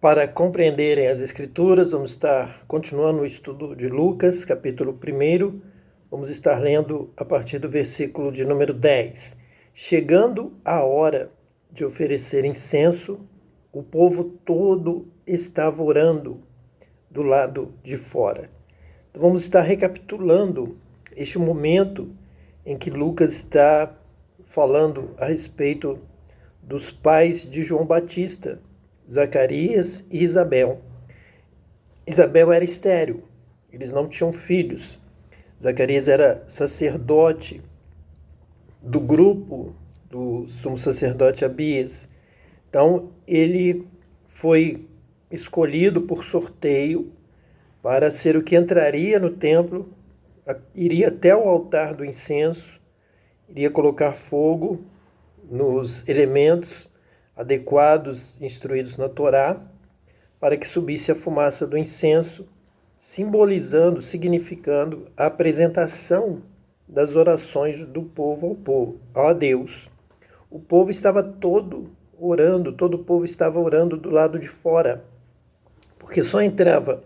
Para compreenderem as Escrituras, vamos estar continuando o estudo de Lucas, capítulo 1. Vamos estar lendo a partir do versículo de número 10. Chegando a hora de oferecer incenso, o povo todo estava orando do lado de fora. Então, vamos estar recapitulando este momento em que Lucas está falando a respeito dos pais de João Batista, Zacarias e Isabel. Isabel era estéril, eles não tinham filhos. Zacarias era sacerdote do grupo do sumo sacerdote Abias. Então, ele foi escolhido por sorteio para ser o que entraria no templo, iria até o altar do incenso, iria colocar fogo nos elementos adequados, instruídos na Torá, para que subisse a fumaça do incenso, simbolizando, significando a apresentação das orações do povo a Deus. O povo estava todo o povo estava orando do lado de fora, porque só entrava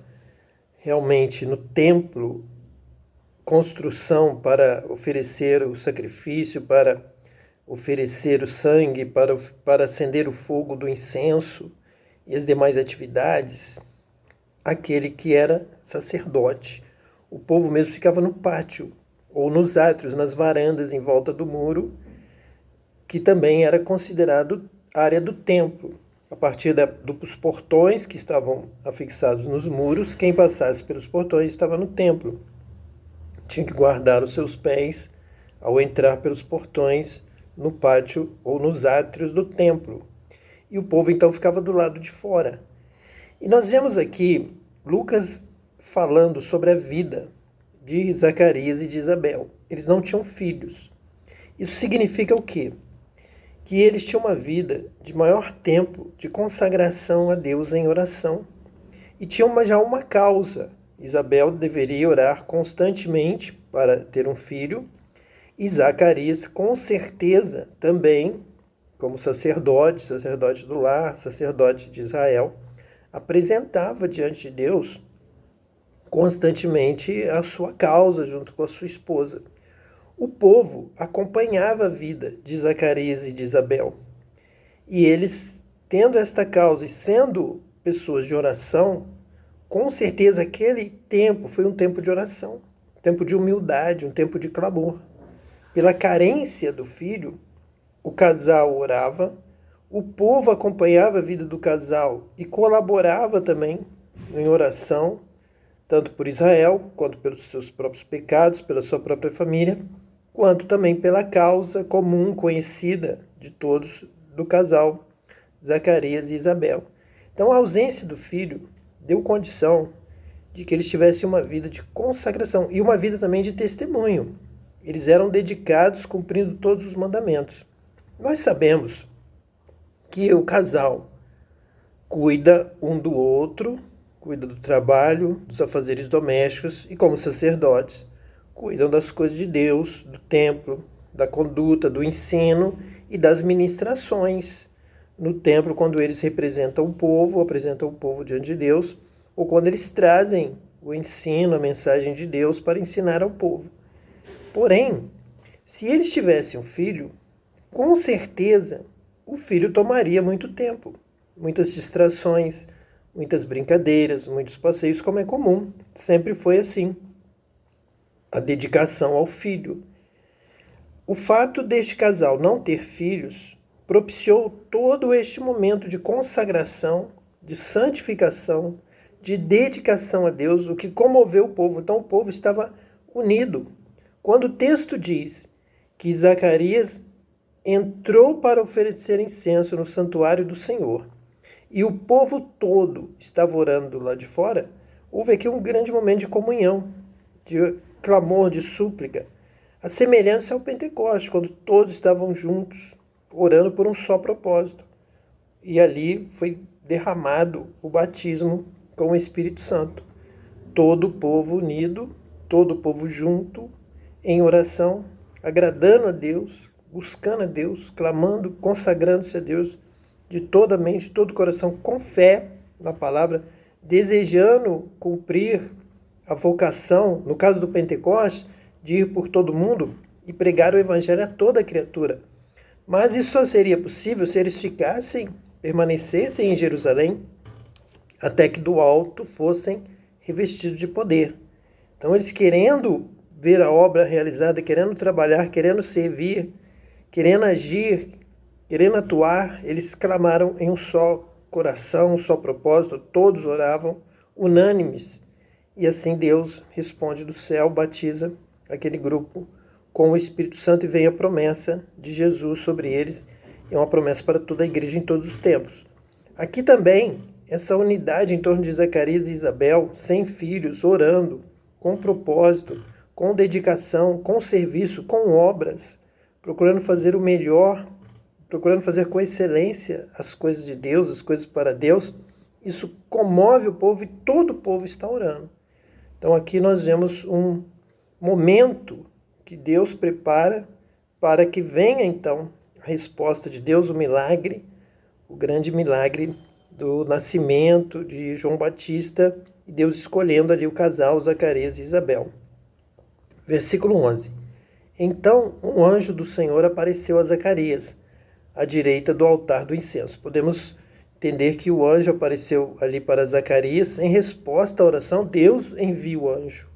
realmente no templo construção para oferecer o sacrifício, para oferecer o sangue, para acender o fogo do incenso e as demais atividades, aquele que era sacerdote. O povo mesmo ficava no pátio, ou nos átrios, nas varandas em volta do muro, que também era considerado área do templo. A partir dos portões que estavam afixados nos muros, quem passasse pelos portões estava no templo. Tinha que guardar os seus pés ao entrar pelos portões no pátio ou nos átrios do templo. E o povo então ficava do lado de fora. E nós vemos aqui Lucas falando sobre a vida de Zacarias e de Isabel. Eles não tinham filhos. Isso significa o quê? Que eles tinham uma vida de maior tempo de consagração a Deus em oração. E tinham já uma causa. Isabel deveria orar constantemente para ter um filho, e Zacarias, com certeza, também, como sacerdote do lar, sacerdote de Israel, apresentava diante de Deus constantemente a sua causa junto com a sua esposa. O povo acompanhava a vida de Zacarias e de Isabel. E eles, tendo esta causa e sendo pessoas de oração, com certeza aquele tempo foi um tempo de oração, um tempo de humildade, um tempo de clamor. Pela carência do filho, o casal orava, o povo acompanhava a vida do casal e colaborava também em oração, tanto por Israel, quanto pelos seus próprios pecados, pela sua própria família, quanto também pela causa comum, conhecida de todos, do casal Zacarias e Isabel. Então, a ausência do filho deu condição de que eles tivessem uma vida de consagração e uma vida também de testemunho. Eles eram dedicados cumprindo todos os mandamentos. Nós sabemos que o casal cuida um do outro, cuida do trabalho, dos afazeres domésticos e, como sacerdotes, cuidam das coisas de Deus, do templo, da conduta, do ensino e das ministrações no templo, quando eles representam o povo, apresentam o povo diante de Deus, ou quando eles trazem o ensino, a mensagem de Deus para ensinar ao povo. Porém, se eles tivessem um filho, com certeza o filho tomaria muito tempo, muitas distrações, muitas brincadeiras, muitos passeios, como é comum. Sempre foi assim. A dedicação ao filho. O fato deste casal não ter filhos propiciou todo este momento de consagração, de santificação, de dedicação a Deus, o que comoveu o povo. Então o povo estava unido. Quando o texto diz que Zacarias entrou para oferecer incenso no santuário do Senhor e o povo todo estava orando lá de fora, houve aqui um grande momento de comunhão, de clamor, de súplica, a semelhança ao Pentecostes, quando todos estavam juntos, orando por um só propósito. E ali foi derramado o batismo com o Espírito Santo. Todo o povo unido, todo o povo junto, em oração, agradando a Deus, buscando a Deus, clamando, consagrando-se a Deus de toda a mente, de todo o coração, com fé, na palavra, desejando cumprir a vocação, no caso do Pentecostes, de ir por todo mundo e pregar o evangelho a toda criatura. Mas isso só seria possível se eles permanecessem em Jerusalém, até que do alto fossem revestidos de poder. Então eles, querendo ver a obra realizada, querendo trabalhar, querendo servir, querendo agir, querendo atuar, eles clamaram em um só coração, um só propósito, todos oravam unânimes. E assim Deus responde do céu, batiza aquele grupo com o Espírito Santo e vem a promessa de Jesus sobre eles. É uma promessa para toda a igreja em todos os tempos. Aqui também, essa unidade em torno de Zacarias e Isabel, sem filhos, orando, com propósito, com dedicação, com serviço, com obras, procurando fazer o melhor, procurando fazer com excelência as coisas de Deus, as coisas para Deus, isso comove o povo e todo o povo está orando. Então aqui nós vemos um momento que Deus prepara para que venha então a resposta de Deus, o milagre, o grande milagre do nascimento de João Batista, e Deus escolhendo ali o casal Zacarias e Isabel. Versículo 11. Então um anjo do Senhor apareceu a Zacarias, à direita do altar do incenso. Podemos entender que o anjo apareceu ali para Zacarias. Em resposta à oração, Deus envia o anjo.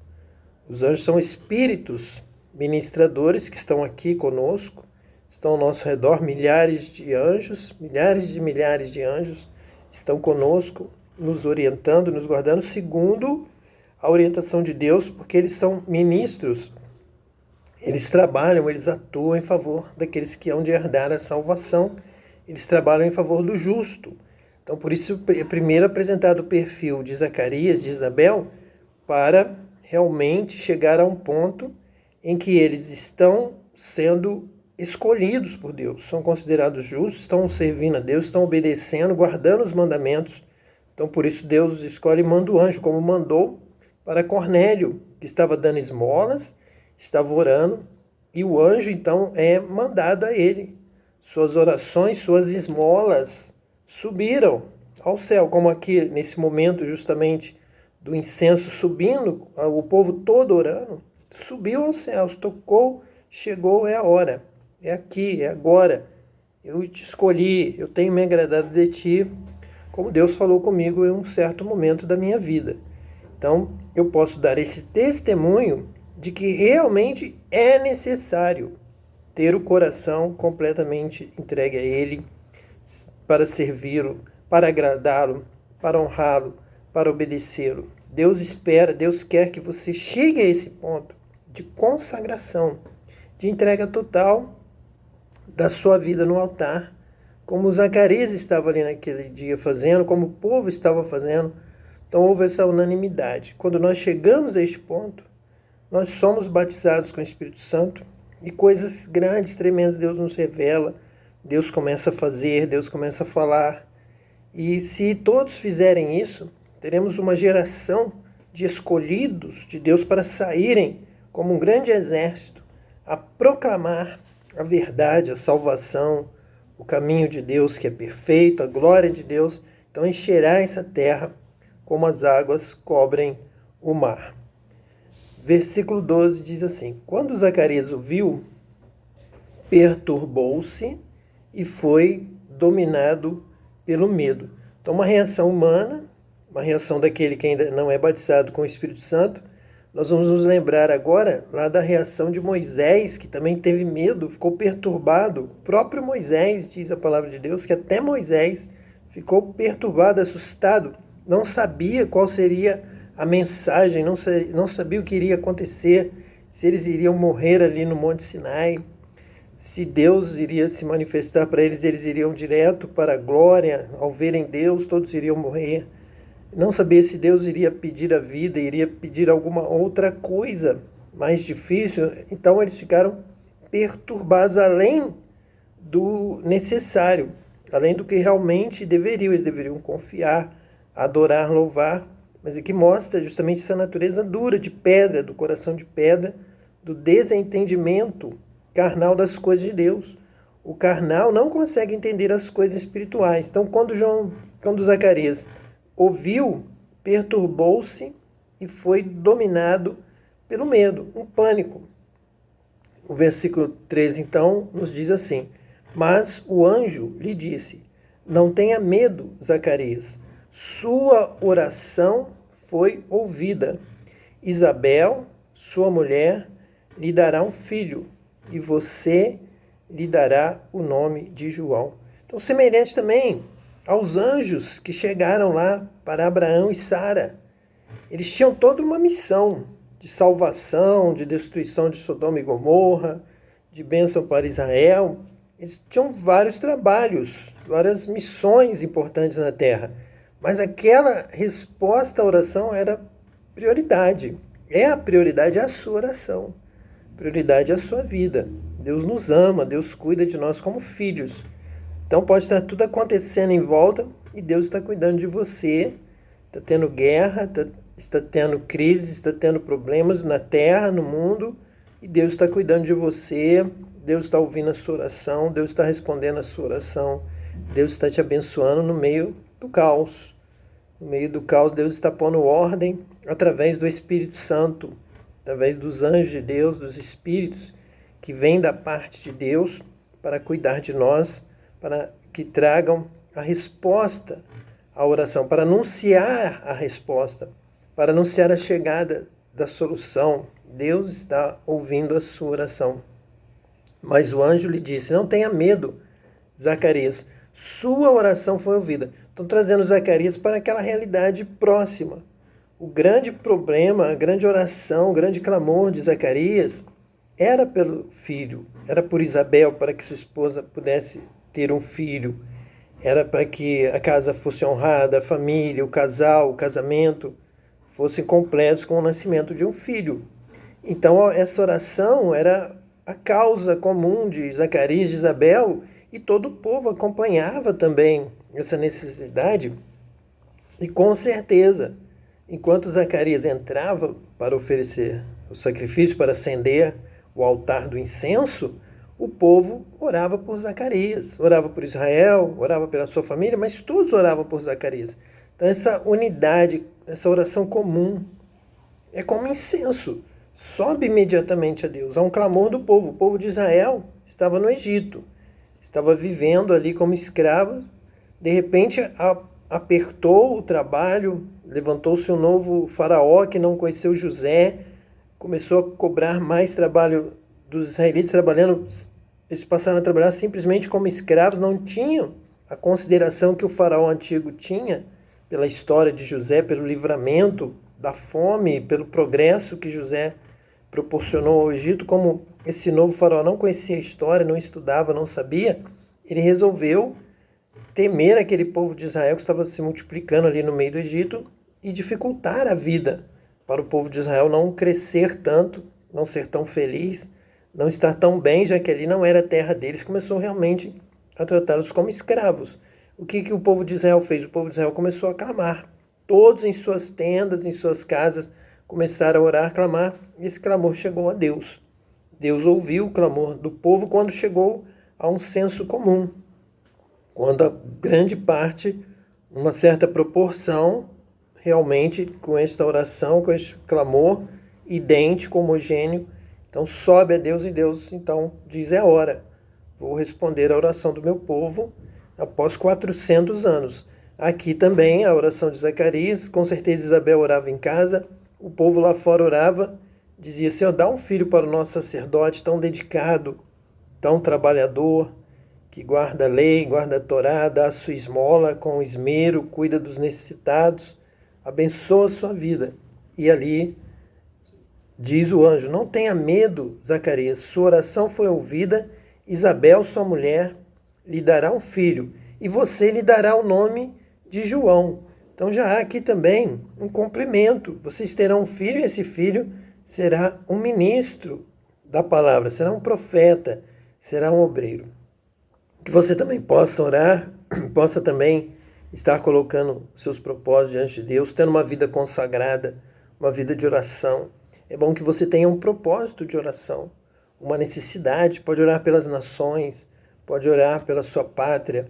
Os anjos são espíritos ministradores que estão aqui conosco, estão ao nosso redor, milhares de anjos estão conosco, nos orientando, nos guardando, segundo a orientação de Deus, porque eles são ministros, eles trabalham, eles atuam em favor daqueles que hão de herdar a salvação, eles trabalham em favor do justo. Então, por isso, é primeiro apresentado o perfil de Zacarias, de Isabel, para realmente chegar a um ponto em que eles estão sendo escolhidos por Deus, são considerados justos, estão servindo a Deus, estão obedecendo, guardando os mandamentos. Então, por isso, Deus escolhe e manda o anjo, como mandou para Cornélio, que estava dando esmolas, estava orando, e o anjo, então, é mandado a ele. Suas orações, suas esmolas subiram ao céu, como aqui, nesse momento, justamente, do incenso subindo, o povo todo orando, subiu aos céus, tocou, chegou, é a hora, é aqui, é agora. Eu te escolhi, eu tenho me agradado de ti, como Deus falou comigo em um certo momento da minha vida. Então, eu posso dar esse testemunho de que realmente é necessário ter o coração completamente entregue a Ele, para servi-lo, para agradá-lo, para honrá-lo, para obedecê-lo. Deus espera, Deus quer que você chegue a esse ponto de consagração, de entrega total da sua vida no altar, como Zacarias estava ali naquele dia fazendo, como o povo estava fazendo. Então houve essa unanimidade. Quando nós chegamos a este ponto, nós somos batizados com o Espírito Santo e coisas grandes, tremendas, Deus nos revela, Deus começa a fazer, Deus começa a falar. E se todos fizerem isso, teremos uma geração de escolhidos de Deus para saírem como um grande exército a proclamar a verdade, a salvação, o caminho de Deus que é perfeito, a glória de Deus. Então encherá essa terra como as águas cobrem o mar. Versículo 12 diz assim: quando Zacarias ouviu, perturbou-se e foi dominado pelo medo. Então, uma reação humana, uma reação daquele que ainda não é batizado com o Espírito Santo. Nós vamos nos lembrar agora lá da reação de Moisés, que também teve medo, ficou perturbado. O próprio Moisés, diz a palavra de Deus, que até Moisés ficou perturbado, assustado, não sabia qual seria a mensagem, não sabia o que iria acontecer, se eles iriam morrer ali no Monte Sinai, se Deus iria se manifestar para eles, eles iriam direto para a glória, ao verem Deus, todos iriam morrer. Não sabia se Deus iria pedir a vida, iria pedir alguma outra coisa mais difícil. Então eles ficaram perturbados além do necessário, além do que realmente deveriam. Eles deveriam confiar, adorar, louvar. Mas aqui mostra justamente essa natureza dura, de pedra, do coração de pedra, do desentendimento carnal das coisas de Deus. O carnal não consegue entender as coisas espirituais. Então, quando Zacarias ouviu, perturbou-se e foi dominado pelo medo, um pânico. O versículo 13, então, nos diz assim: mas o anjo lhe disse: não tenha medo, Zacarias, sua oração foi ouvida. Isabel, sua mulher, lhe dará um filho, e você lhe dará o nome de João. Então, semelhante também aos anjos que chegaram lá para Abraão e Sara. Eles tinham toda uma missão de salvação, de destruição de Sodoma e Gomorra, de bênção para Israel. Eles tinham vários trabalhos, várias missões importantes na terra. Mas aquela resposta à oração era prioridade. É a prioridade a sua oração. Prioridade é a sua vida. Deus nos ama, Deus cuida de nós como filhos. Então pode estar tudo acontecendo em volta e Deus está cuidando de você. Está tendo guerra, está tendo crise, está tendo problemas na terra, no mundo, e Deus está cuidando de você. Deus está ouvindo a sua oração, Deus está respondendo a sua oração, Deus está te abençoando no meio do caos. No meio do caos, Deus está pondo ordem através do Espírito Santo, através dos anjos de Deus, dos espíritos que vêm da parte de Deus para cuidar de nós, para que tragam a resposta à oração, para anunciar a resposta, para anunciar a chegada da solução. Deus está ouvindo a sua oração. Mas o anjo lhe disse: não tenha medo, Zacarias, sua oração foi ouvida. Estão trazendo Zacarias para aquela realidade próxima. O grande problema, a grande oração, o grande clamor de Zacarias era pelo filho, era por Isabel, para que sua esposa pudesse ter um filho, era para que a casa fosse honrada, a família, o casal, o casamento fossem completos com o nascimento de um filho. Então essa oração era a causa comum de Zacarias, de Isabel, e todo o povo acompanhava também essa necessidade. E com certeza, enquanto Zacarias entrava para oferecer o sacrifício, para acender o altar do incenso, o povo orava por Zacarias, orava por Israel, orava pela sua família, mas todos oravam por Zacarias. Então essa unidade, essa oração comum, é como incenso, sobe imediatamente a Deus. Há um clamor do povo. O povo de Israel estava no Egito, estava vivendo ali como escravo. De repente apertou o trabalho, levantou-se um novo faraó que não conheceu José, começou a cobrar mais trabalho dos israelitas trabalhando. Eles passaram a trabalhar simplesmente como escravos, não tinham a consideração que o faraó antigo tinha pela história de José, pelo livramento da fome, pelo progresso que José proporcionou ao Egito. Como esse novo faraó não conhecia a história, não estudava, não sabia, ele resolveu temer aquele povo de Israel que estava se multiplicando ali no meio do Egito e dificultar a vida para o povo de Israel não crescer tanto, não ser tão feliz, não estar tão bem, já que ali não era a terra deles. Começou realmente a tratá-los como escravos. O que o povo de Israel fez? O povo de Israel começou a clamar. Todos em suas tendas, em suas casas, começaram a orar, a clamar, e esse clamor chegou a Deus. Deus ouviu o clamor do povo quando chegou a um senso comum, quando a grande parte, uma certa proporção, realmente com esta oração, com este clamor idêntico, homogêneo, então sobe a Deus, e Deus então diz: é hora, vou responder a oração do meu povo após 400 anos. Aqui também a oração de Zacarias, com certeza Isabel orava em casa, o povo lá fora orava, dizia: Senhor, dá um filho para o nosso sacerdote tão dedicado, tão trabalhador, que guarda a lei, guarda a Torá, dá a sua esmola com esmero, cuida dos necessitados, abençoa a sua vida. E ali diz o anjo: não tenha medo, Zacarias, sua oração foi ouvida, Isabel, sua mulher, lhe dará um filho, e você lhe dará o nome de João. Então já há aqui também um complemento. Vocês terão um filho, e esse filho será um ministro da palavra, será um profeta, será um obreiro. Que você também possa orar, possa também estar colocando seus propósitos diante de Deus, tendo uma vida consagrada, uma vida de oração. É bom que você tenha um propósito de oração, uma necessidade. Pode orar pelas nações, pode orar pela sua pátria,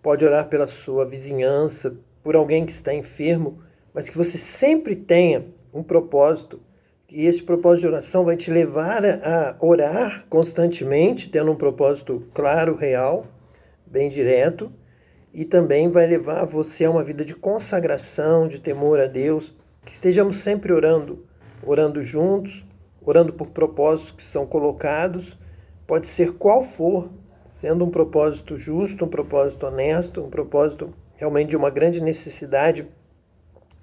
pode orar pela sua vizinhança, por alguém que está enfermo, mas que você sempre tenha um propósito, e esse propósito de oração vai te levar a orar constantemente, tendo um propósito claro, real, bem direto, e também vai levar você a uma vida de consagração, de temor a Deus, que estejamos sempre orando juntos, orando por propósitos que são colocados, pode ser qual for, sendo um propósito justo, um propósito honesto, um propósito realmente de uma grande necessidade,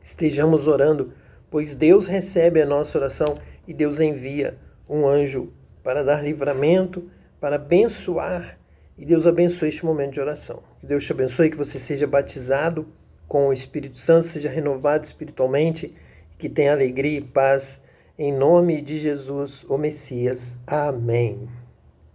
estejamos orando, pois Deus recebe a nossa oração e Deus envia um anjo para dar livramento, para abençoar, e Deus abençoe este momento de oração. Que Deus te abençoe, que você seja batizado com o Espírito Santo, seja renovado espiritualmente, que tenha alegria e paz, em nome de Jesus, o Messias. Amém.